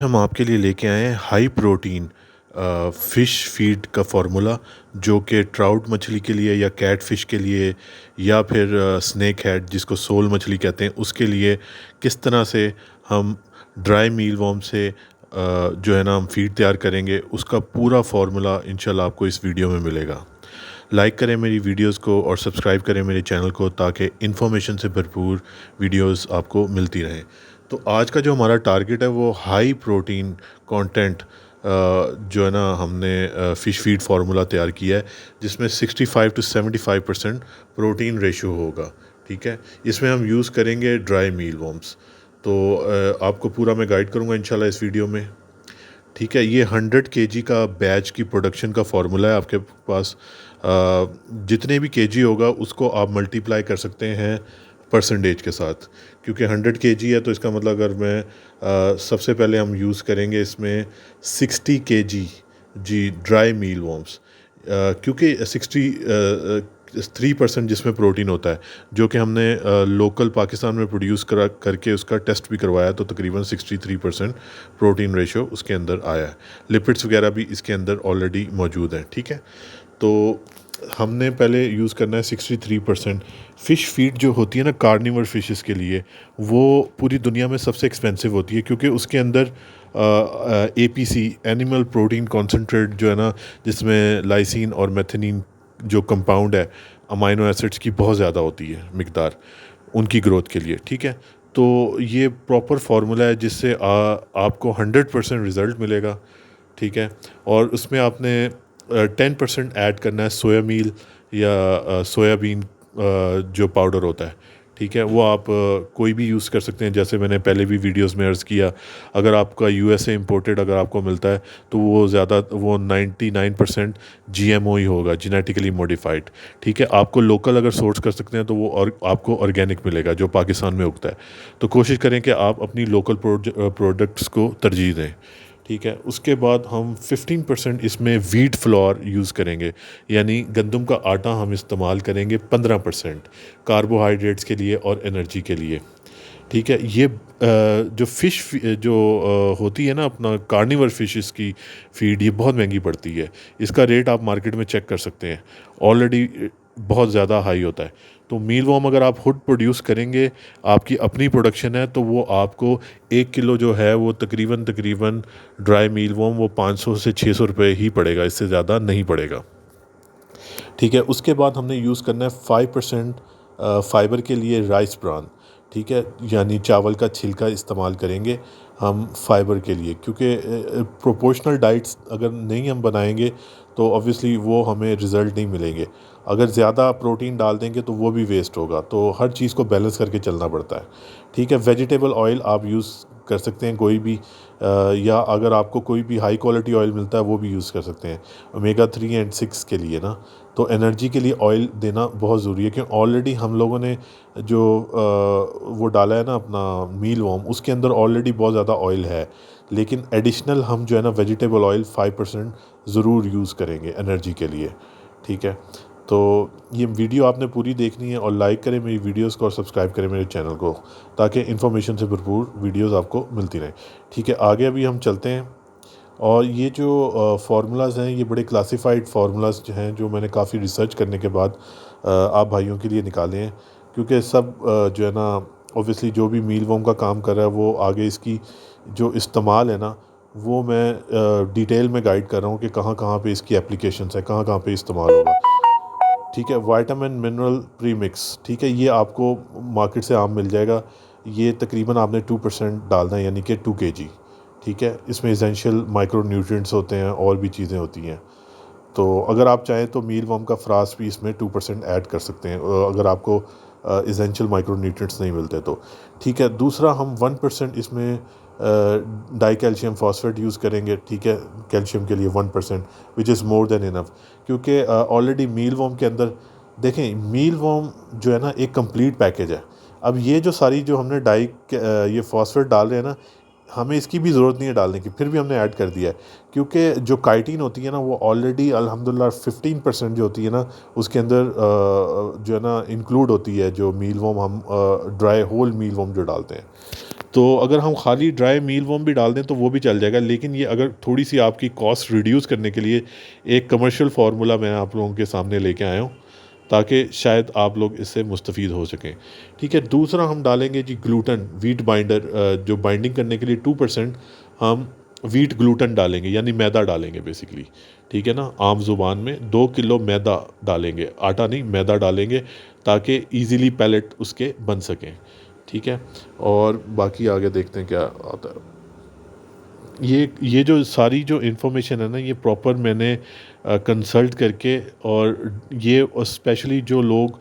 हम आपके लिए लेके आए हैं हाई प्रोटीन फ़िश फीड का फार्मूला जो कि ट्राउट मछली के लिए या कैट फ़िश के लिए या फिर स्नेक हेड जिसको सोल मछली कहते हैं उसके लिए किस तरह से हम ड्राई मील वॉर्म से जो है ना हम फीड तैयार करेंगे उसका पूरा फार्मूला इंशाल्लाह आपको इस वीडियो में मिलेगा। लाइक करें मेरी वीडियोस को और सब्सक्राइब करें मेरे चैनल को ताकि इन्फॉर्मेशन से भरपूर वीडियोस आपको मिलती रहें। तो आज का जो हमारा टारगेट है वो हाई प्रोटीन कंटेंट जो है ना हमने फ़िश फीड फार्मूला तैयार किया है जिसमें 65 to 75% प्रोटीन रेशो होगा। ठीक है, इसमें हम यूज़ करेंगे ड्राई मील वॉर्म्स। तो आपको पूरा मैं गाइड करूँगा इंशाल्लाह इस वीडियो में। ठीक है, ये 100 केजी का बैच की प्रोडक्शन का फार्मूला है आपके पास। जितने भी केजी होगा उसको आप मल्टीप्लाई कर सकते हैं परसेंटेज के साथ, क्योंकि 100 केजी है तो इसका मतलब अगर मैं सबसे पहले हम यूज़ करेंगे इसमें 60 केजी जी ड्राई मील वॉर्म्स, क्योंकि 63% जिसमें प्रोटीन होता है जो कि हमने लोकल पाकिस्तान में प्रोड्यूस करा करके उसका टेस्ट भी करवाया तो तकरीबन 63% प्रोटीन रेशो उसके अंदर आया है। लिपिड्स वगैरह भी इसके अंदर ऑलरेडी मौजूद हैं। ठीक है, तो हमने पहले यूज़ करना है 63%। फ़िश फीड जो होती है ना कार्निवर फिशेस के लिए, वो पूरी दुनिया में सबसे एक्सपेंसिव होती है क्योंकि उसके अंदर एपीसी एनिमल प्रोटीन कॉन्सेंट्रेट जो है ना, जिसमें लाइसिन और मेथिनीन जो कंपाउंड है अमाइनो एसिड्स की बहुत ज़्यादा होती है मिकदार उनकी ग्रोथ के लिए। ठीक है, तो ये प्रॉपर फार्मूला है जिससे आपको 100% रिज़ल्ट मिलेगा। ठीक है, और उसमें आपने 10% ऐड करना है सोया मील या सोयाबीन जो पाउडर होता है। ठीक है, वो आप कोई भी यूज़ कर सकते हैं, जैसे मैंने पहले भी वीडियोस में अर्ज़ किया। अगर आपका यूएसए इंपोर्टेड अगर आपको मिलता है तो वो 99% जीएमओ ही होगा, जेनेटिकली मॉडिफाइड। ठीक है, आपको लोकल अगर सोर्स कर सकते हैं तो वो और आपको ऑर्गेनिक मिलेगा जो पाकिस्तान में उगता है। तो कोशिश करें कि आप अपनी लोकल प्रोडक्ट्स को तरजीह दें। ठीक है, उसके बाद हम 15% इसमें वीट फ्लोर यूज़ करेंगे, यानी गंदम का आटा हम इस्तेमाल करेंगे 15% कार्बोहाइड्रेट्स के लिए और एनर्जी के लिए। ठीक है, ये जो फ़िश जो होती है ना अपना कार्निवर फिशेस की फीड, ये बहुत महंगी पड़ती है। इसका रेट आप मार्केट में चेक कर सकते हैं, ऑलरेडी बहुत ज़्यादा हाई होता है। तो मील वॉर्म अगर आप खुद प्रोड्यूस करेंगे, आपकी अपनी प्रोडक्शन है, तो वो आपको 1 किलो जो है वो तकरीबन तकरीबन ड्राई मील वॉर्म वो 500 से 600 रुपये ही पड़ेगा, इससे ज़्यादा नहीं पड़ेगा। ठीक है, उसके बाद हमने यूज़ करना है 5% फ़ाइबर के लिए राइस ब्रान। ठीक है, यानी चावल का छिलका इस्तेमाल करेंगे हम फ़ाइबर के लिए, क्योंकि प्रोपोर्शनल डाइट्स अगर नहीं हम बनाएंगे तो ऑब्वियसली वो हमें रिज़ल्ट नहीं मिलेंगे। अगर ज़्यादा प्रोटीन डाल देंगे तो वो भी वेस्ट होगा, तो हर चीज़ को बैलेंस करके चलना पड़ता है। ठीक है, वेजिटेबल ऑयल आप यूज़ कर सकते हैं कोई भी, या अगर आपको कोई भी हाई क्वालिटी ऑयल मिलता है वो भी यूज़ कर सकते हैं ओमेगा 3 एंड 6 के लिए ना। तो एनर्जी के लिए ऑयल देना बहुत ज़रूरी है, क्योंकि ऑलरेडी हम लोगों ने जो वो डाला है ना अपना मील वॉर्म, उसके अंदर ऑलरेडी बहुत ज़्यादा ऑयल है। लेकिन एडिशनल हम जो है ना वेजिटेबल ऑयल 5% ज़रूर यूज़ करेंगे एनर्जी के लिए। ठीक है, तो ये वीडियो आपने पूरी देखनी है और लाइक करें मेरी वीडियोस को और सब्सक्राइब करें मेरे चैनल को, ताकि इन्फॉर्मेशन से भरपूर वीडियोस आपको मिलती रहें। ठीक है, आगे अभी हम चलते हैं। और ये जो फार्मूलाज़ हैं ये बड़े क्लासिफाइड फार्मूलाज़ जो हैं, जो मैंने काफ़ी रिसर्च करने के बाद आप भाइयों के लिए निकाले हैं, क्योंकि सब जो है ना ऑब्वियसली जो भी मील वॉर्म का काम कर रहा है वो आगे इसकी जो इस्तेमाल है ना, वो मैं डिटेल में गाइड कर रहा हूँ कि कहाँ कहाँ पे इसकी एप्लीकेशंस है, कहाँ कहाँ पे इस्तेमाल होगा। ठीक है, विटामिन मिनरल प्रीमिक्स, ठीक है, ये आपको मार्केट से आम मिल जाएगा। ये तकरीबन आपने 2% डालना है, यानी कि 2 केजी। ठीक है, इसमें एसेंशियल माइक्रो न्यूट्रिएंट्स होते हैं और भी चीज़ें होती हैं। तो अगर आप चाहें तो मील वॉर्म का फ्रास भी इसमें 2% ऐड कर सकते हैं, अगर आपको एसेंशियल माइक्रो न्यूट्रिएंट्स नहीं मिलते तो। ठीक है, दूसरा हम 1% इसमें डाई कैल्शियम फॉस्फेट यूज़ करेंगे। ठीक है, कैल्शियम के लिए 1% which is more than enough, क्योंकि ऑलरेडी मील वॉर्म के अंदर देखें, मील वॉर्म जो है ना एक कंप्लीट पैकेज है। अब ये जो सारी जो हमने ये फॉस्फेट डाल रहे हैं ना, हमें इसकी भी ज़रूरत नहीं है डालने की, फिर भी हमने ऐड कर दिया है, क्योंकि जो काइटिन होती है ना वो ऑलरेडी अल्हम्दुलिल्लाह 15% जो होती है ना उसके अंदर जो है ना इंक्लूड होती है, जो मील वॉर्म हम ड्राई होल मील वॉर्म जो डालते हैं। तो अगर हम खाली ड्राई मील वर्म भी डाल दें तो वो भी चल जाएगा, लेकिन ये अगर थोड़ी सी आपकी कॉस्ट रिड्यूस करने के लिए एक कमर्शियल फार्मूला मैं आप लोगों के सामने लेके आया हूँ, ताकि शायद आप लोग इससे मुस्तफ़ीद हो सकें। ठीक है, दूसरा हम डालेंगे जी ग्लूटन वीट बाइंडर, जो बाइंडिंग करने के लिए 2% हम वीट ग्लूटन डालेंगे, यानी मैदा डालेंगे बेसिकली। ठीक है ना, आम ज़ुबान में 2 किलो मैदा डालेंगे, आटा नहीं मैदा डालेंगे, ताकि ईज़िली पैलेट उसके बन सकें। ठीक है, और बाकी आगे देखते हैं क्या आता है। ये जो सारी जो इन्फॉर्मेशन है ना, ये प्रॉपर मैंने कंसल्ट करके, और ये स्पेशली जो लोग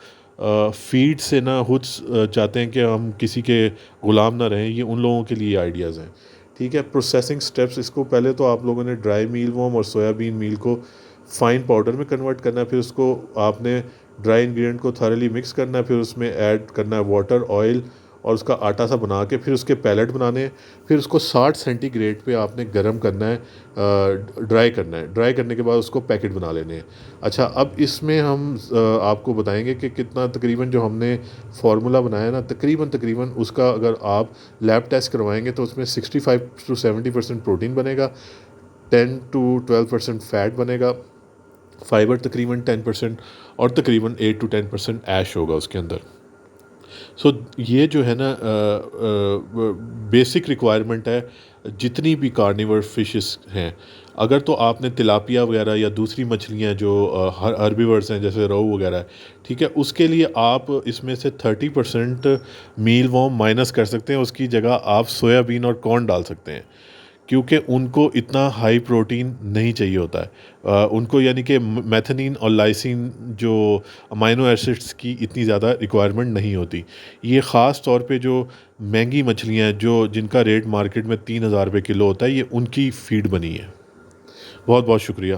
फीड से ना खुद चाहते हैं कि हम किसी के ग़ुलाम ना रहें, ये उन लोगों के लिए आइडियाज़ हैं। ठीक है, प्रोसेसिंग स्टेप्स, इसको पहले तो आप लोगों ने ड्राई मील वॉर्म और सोयाबीन मील को फ़ाइन पाउडर में कन्वर्ट करना है, फिर उसको आपने ड्राई इंग्रेडिएंट को थॉरली मिक्स करना है, फिर उसमें ऐड करना है वाटर, ऑयल, और उसका आटा सा बना के फिर उसके पैलेट बनाने हैं, फिर उसको 60 सेंटीग्रेड पे आपने गर्म करना है, ड्राई करना है, ड्राई करने के बाद उसको पैकेट बना लेने हैं। अच्छा, अब इसमें हम आपको बताएंगे कि कितना तकरीबन जो हमने फार्मूला बनाया ना, तकरीबन उसका अगर आप लैब टेस्ट करवाएंगे तो उसमें 65 to 70% प्रोटीन बनेगा, 10 to 12% फैट बनेगा, फाइबर तकरीबन 10%, और तकरीबन 8 to 10% ऐश होगा उसके अंदर। सो ये जो है ना बेसिक रिक्वायरमेंट है जितनी भी कार्निवर फिशेस हैं। अगर तो आपने तिलापिया वगैरह या दूसरी मछलियाँ जो हर्बीवर्स हैं जैसे रोहू वगैरह है, ठीक है, उसके लिए आप इसमें से 30% मील वॉर्म माइनस कर सकते हैं, उसकी जगह आप सोयाबीन और कॉर्न डाल सकते हैं, क्योंकि उनको इतना हाई प्रोटीन नहीं चाहिए होता है। उनको यानी कि मेथनीन और लाइसिन जो अमाइनो एसिड्स की इतनी ज़्यादा रिक्वायरमेंट नहीं होती। ये ख़ास तौर पे जो महंगी मछलियाँ हैं, जो जिनका रेट मार्केट में 3000 रुपये किलो होता है, ये उनकी फ़ीड बनी है। बहुत बहुत शुक्रिया।